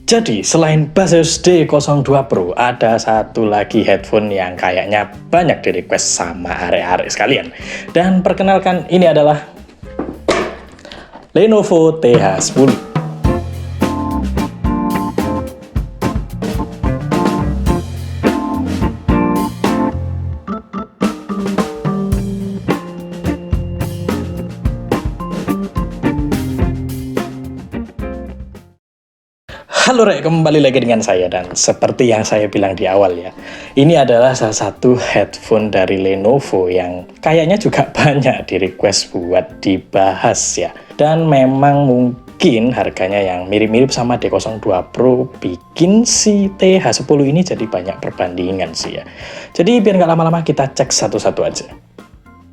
Jadi, selain Baseus D02 Pro, ada satu lagi headphone yang kayaknya banyak di request sama arek-arek sekalian. Dan perkenalkan, ini adalah Lenovo TH10. Halo Rek, kembali lagi dengan saya, dan seperti yang saya bilang di awal ya, ini adalah salah satu headphone dari Lenovo yang kayaknya juga banyak di request buat dibahas ya. Dan memang mungkin harganya yang mirip-mirip sama D02 Pro bikin si TH10 ini jadi banyak perbandingan sih ya. Jadi biar nggak lama-lama kita cek satu-satu aja.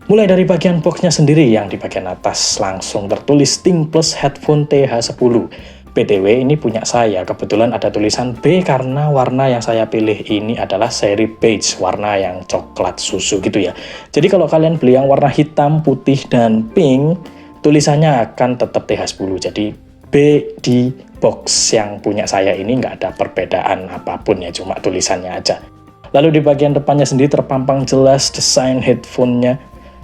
Mulai dari bagian boxnya sendiri, yang di bagian atas langsung tertulis Think Plus Headphone TH10. BTW ini punya saya, kebetulan ada tulisan B karena warna yang saya pilih ini adalah seri beige, warna yang coklat susu gitu ya. Jadi kalau kalian beli yang warna hitam, putih, dan pink, tulisannya akan tetap TH10. Jadi B di box yang punya saya ini nggak ada perbedaan apapun ya, cuma tulisannya aja. Lalu di bagian depannya sendiri terpampang jelas desain headphone-nya.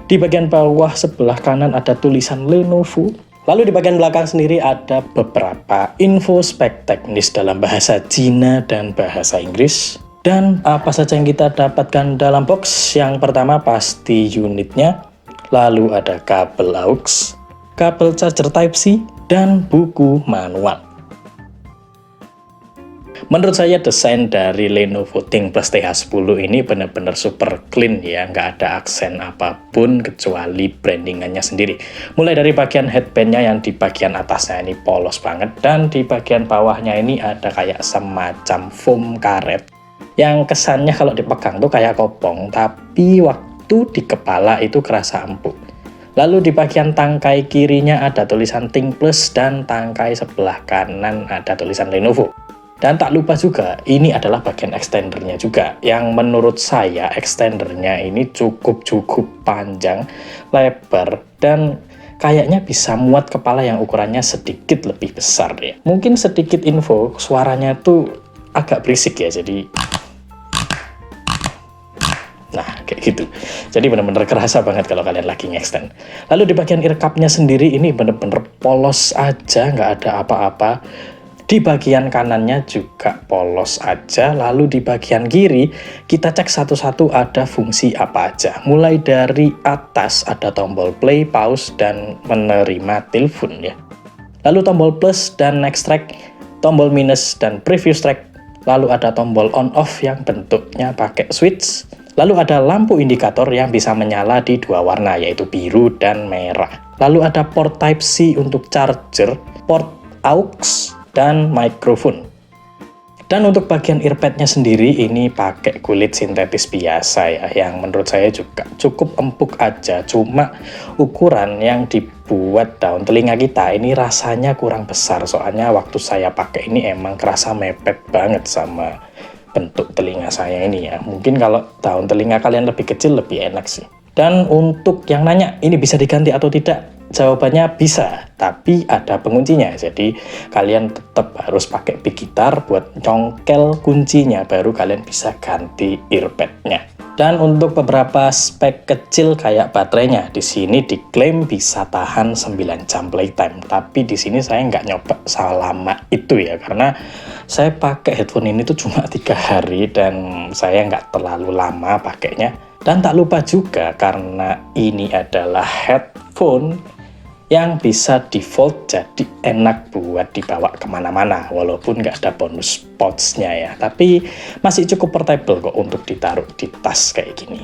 Di bagian bawah sebelah kanan ada tulisan Lenovo. Lalu di bagian belakang sendiri ada beberapa info spek teknis dalam bahasa Cina dan bahasa Inggris. Dan apa saja yang kita dapatkan dalam box? Yang pertama pasti unitnya, lalu ada kabel aux, kabel charger Type-C, dan buku manual. Menurut saya desain dari Lenovo Think Plus TH10 ini benar-benar super clean ya, nggak ada aksen apapun kecuali brandingannya sendiri. Mulai dari bagian headbandnya yang di bagian atasnya ini polos banget, dan di bagian bawahnya ini ada kayak semacam foam karet yang kesannya kalau dipegang tuh kayak kopong, tapi waktu di kepala itu kerasa empuk. Lalu di bagian tangkai kirinya ada tulisan Think Plus, dan tangkai sebelah kanan ada tulisan Lenovo. Dan tak lupa juga, ini adalah bagian extendernya juga, yang menurut saya extendernya ini cukup panjang, lebar, dan kayaknya bisa muat kepala yang ukurannya sedikit lebih besar ya. Mungkin sedikit info, suaranya tuh agak berisik ya, jadi nah kayak gitu. Jadi benar-benar kerasa banget kalau kalian lagi nge-extend. Lalu di bagian ear cup-nya sendiri ini benar-benar polos aja, nggak ada apa-apa. Di bagian kanannya juga polos aja. Lalu di bagian kiri kita cek satu-satu ada fungsi apa aja. Mulai dari atas ada tombol play, pause, dan menerima telepon ya. Lalu tombol plus dan next track, tombol minus dan previous track. Lalu ada tombol on off yang bentuknya pakai switch. Lalu ada lampu indikator yang bisa menyala di dua warna, yaitu biru dan merah. Lalu ada port Type-C untuk charger, port aux, dan mikrofon. Dan untuk bagian earpadnya sendiri ini pakai kulit sintetis biasa ya, yang menurut saya juga cukup empuk aja. Cuma ukuran yang dibuat daun telinga kita ini rasanya kurang besar, soalnya waktu saya pakai ini emang kerasa mepet banget sama bentuk telinga saya ini ya. Mungkin kalau daun telinga kalian lebih kecil lebih enak sih. Dan untuk yang nanya ini bisa diganti atau tidak, jawabannya bisa, tapi ada penguncinya. Jadi kalian tetap harus pakai pick gitar buat congkel kuncinya, baru kalian bisa ganti earpadnya. Dan untuk beberapa spek kecil kayak baterainya, di sini diklaim bisa tahan 9 jam playtime. Tapi di sini saya nggak nyoba selama itu ya, karena saya pakai headphone ini tuh cuma 3 hari dan saya nggak terlalu lama pakainya. Dan tak lupa juga karena ini adalah headphone yang bisa default, jadi enak buat dibawa kemana-mana, walaupun nggak ada bonus pouch-nya ya, tapi masih cukup portable kok untuk ditaruh di tas kayak gini.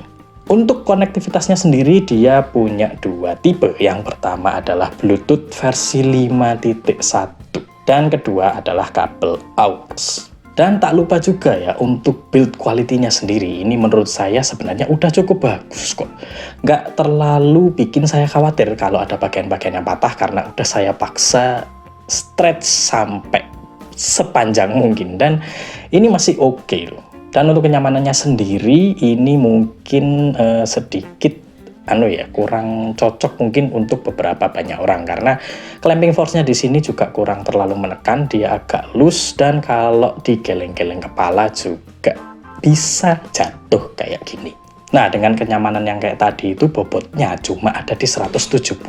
Untuk konektivitasnya sendiri dia punya 2 tipe, yang pertama adalah Bluetooth versi 5.1 dan kedua adalah kabel aux. Dan tak lupa juga ya, untuk build quality-nya sendiri, ini menurut saya sebenarnya udah cukup bagus kok. Nggak terlalu bikin saya khawatir kalau ada bagian-bagian yang patah, karena udah saya paksa stretch sampai sepanjang mungkin. Dan ini masih oke loh. Dan untuk kenyamanannya sendiri, ini mungkin sedikit kurang cocok mungkin untuk beberapa banyak orang, karena clamping force-nya di sini juga kurang terlalu menekan, dia agak loose, dan kalau digeleng-geleng kepala juga bisa jatuh kayak gini. Nah, dengan kenyamanan yang kayak tadi itu, bobotnya cuma ada di 177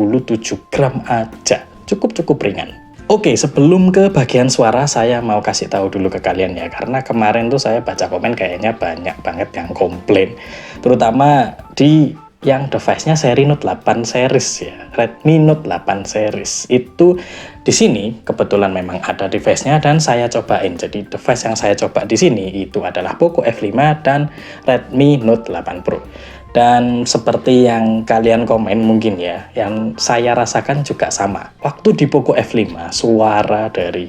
gram aja, cukup ringan. Oke, sebelum ke bagian suara, saya mau kasih tahu dulu ke kalian ya, karena kemarin tuh saya baca komen kayaknya banyak banget yang komplain, terutama di yang device-nya seri Note 8 series ya, Redmi Note 8 series. Itu di sini kebetulan memang ada device-nya dan saya cobain. Jadi device yang saya coba di sini itu adalah Poco F5 dan Redmi Note 8 Pro. Dan seperti yang kalian komen mungkin ya, yang saya rasakan juga sama. Waktu di Poco F5, suara dari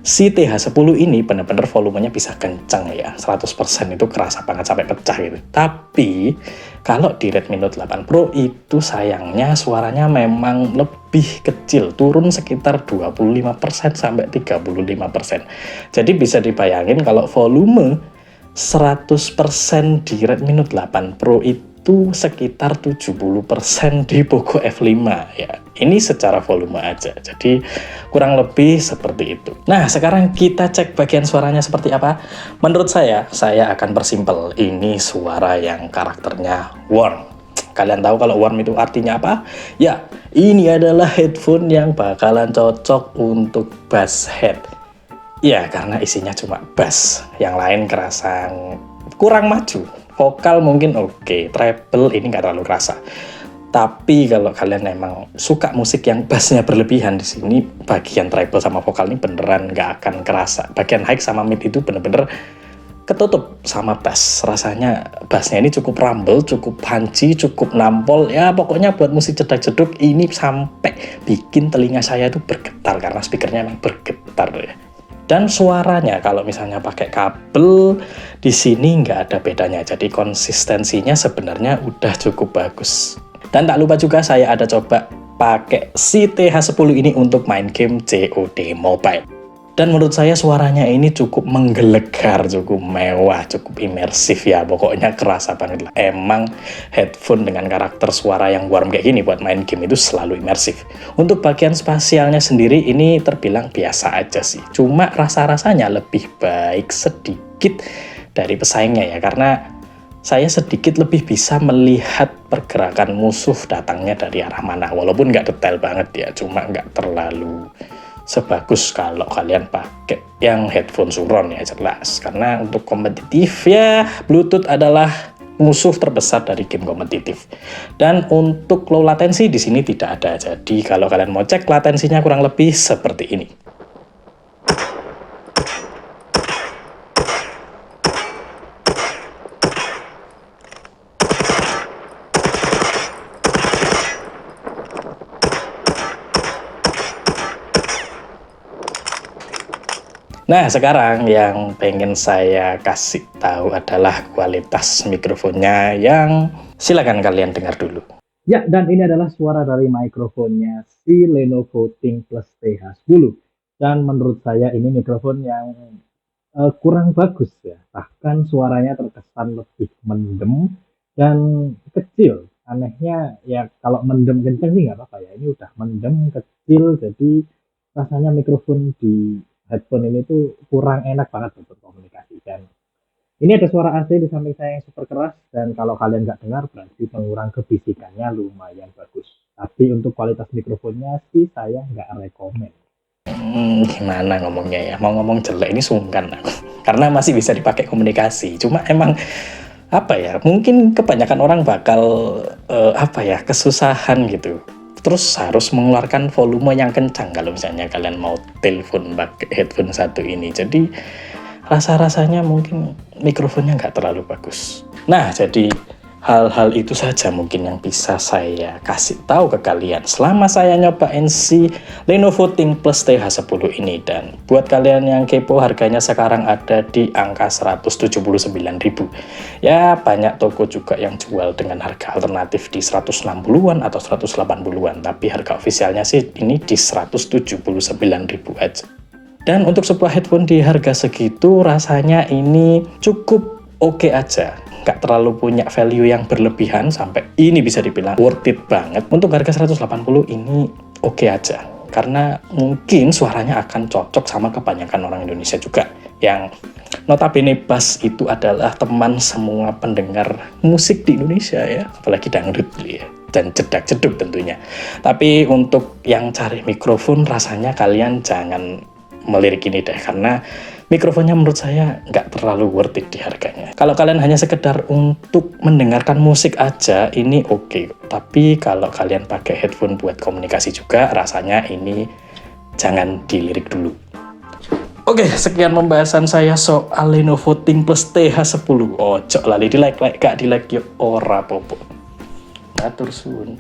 si TH10 ini benar-benar volumenya bisa kencang ya, 100% itu kerasa banget sampai pecah gitu. Tapi kalau di Redmi Note 8 Pro itu sayangnya suaranya memang lebih kecil, turun sekitar 25% sampai 35%. Jadi bisa dibayangin kalau volume 100% di Redmi Note 8 Pro itu sekitar 70% di Poco F5 ya. Ini secara volume aja, jadi kurang lebih seperti itu. Nah, sekarang kita cek bagian suaranya seperti apa. Menurut saya akan bersimpel. Ini suara yang karakternya warm. Kalian tahu kalau warm itu artinya apa? Ya, ini adalah headphone yang bakalan cocok untuk bass head. Ya, karena isinya cuma bass. Yang lain kerasa kurang maju. Vokal mungkin oke, treble ini nggak terlalu kerasa. Tapi kalau kalian emang suka musik yang bassnya berlebihan, di sini bagian treble sama vokal ini beneran nggak akan kerasa. Bagian high sama mid itu bener-bener ketutup sama bass. Rasanya bassnya ini cukup rumble, cukup punchy, cukup nampol. Ya pokoknya buat musik cedak-ceduk ini sampai bikin telinga saya itu bergetar karena speakernya emang bergetar ya. Dan suaranya kalau misalnya pakai kabel di sini nggak ada bedanya. Jadi konsistensinya sebenarnya udah cukup bagus. Dan tak lupa juga saya ada coba pakai si TH10 ini untuk main game COD Mobile. Dan menurut saya suaranya ini cukup menggelegar, cukup mewah, cukup imersif ya. Pokoknya kerasa banget lah. Emang headphone dengan karakter suara yang warm kayak gini buat main game itu selalu imersif. Untuk bagian spasialnya sendiri ini terbilang biasa aja sih. Cuma rasa-rasanya lebih baik sedikit dari pesaingnya ya. Karena saya sedikit lebih bisa melihat pergerakan musuh datangnya dari arah mana. Walaupun nggak detail banget ya, cuma nggak terlalu sebagus kalau kalian pakai yang headphone Suron ya, jelas. Karena untuk kompetitif ya, Bluetooth adalah musuh terbesar dari game kompetitif. Dan untuk low latency di sini tidak ada. Jadi kalau kalian mau cek latensinya kurang lebih seperti ini. Nah, sekarang yang pengen saya kasih tahu adalah kualitas mikrofonnya yang silakan kalian dengar dulu. Ya, dan ini adalah suara dari mikrofonnya si Lenovo ThinkPlus TH10. Dan menurut saya ini mikrofon yang kurang bagus ya. Bahkan suaranya terkesan lebih mendem dan kecil. Anehnya ya kalau mendem kenceng sih nggak apa-apa ya. Ini udah mendem, kecil, jadi rasanya mikrofon di headphone ini tuh kurang enak banget untuk komunikasi. Dan ini ada suara AC di samping saya yang super keras, dan kalau kalian nggak dengar berarti pengurang kebisikannya lumayan bagus. Tapi untuk kualitas mikrofonnya sih saya nggak rekomen. Gimana ngomongnya ya? Mau ngomong jelek ini sungkan aku. Karena masih bisa dipakai komunikasi. Cuma emang apa ya? Mungkin kebanyakan orang bakal kesusahan gitu. Terus harus mengeluarkan volume yang kencang kalau misalnya kalian mau telepon pakai headphone satu ini. Jadi rasa-rasanya mungkin mikrofonnya nggak terlalu bagus. Nah, jadi hal-hal itu saja mungkin yang bisa saya kasih tahu ke kalian selama saya nyobain si Lenovo ThinkPlus TH10 ini. Dan buat kalian yang kepo, harganya sekarang ada di angka 179.000. Ya, banyak toko juga yang jual dengan harga alternatif di 160-an atau 180-an, tapi harga ofisialnya sih ini di 179.000 aja. Dan untuk sebuah headphone di harga segitu rasanya ini cukup oke aja. nggak terlalu punya value yang berlebihan, sampai ini bisa dibilang worth it banget. Untuk harga 180 ini oke aja, karena mungkin suaranya akan cocok sama kebanyakan orang Indonesia juga, yang notabene bass itu adalah teman semua pendengar musik di Indonesia ya, apalagi dangdut ya, dan cedak-ceduk tentunya. Tapi untuk yang cari mikrofon, rasanya kalian jangan melirik ini deh, karena mikrofonnya menurut saya nggak terlalu worth it di harganya. Kalau kalian hanya sekedar untuk mendengarkan musik aja, ini oke. Tapi kalau kalian pakai headphone buat komunikasi juga, rasanya ini jangan dilirik dulu. Oke, sekian pembahasan saya soal Lenovo ThinkPlus TH10. Ojo lali di like, gak di like yuk ora popo. Matur suwun.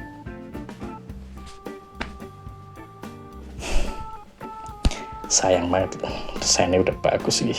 Sayang banget, desainnya udah bagus sih.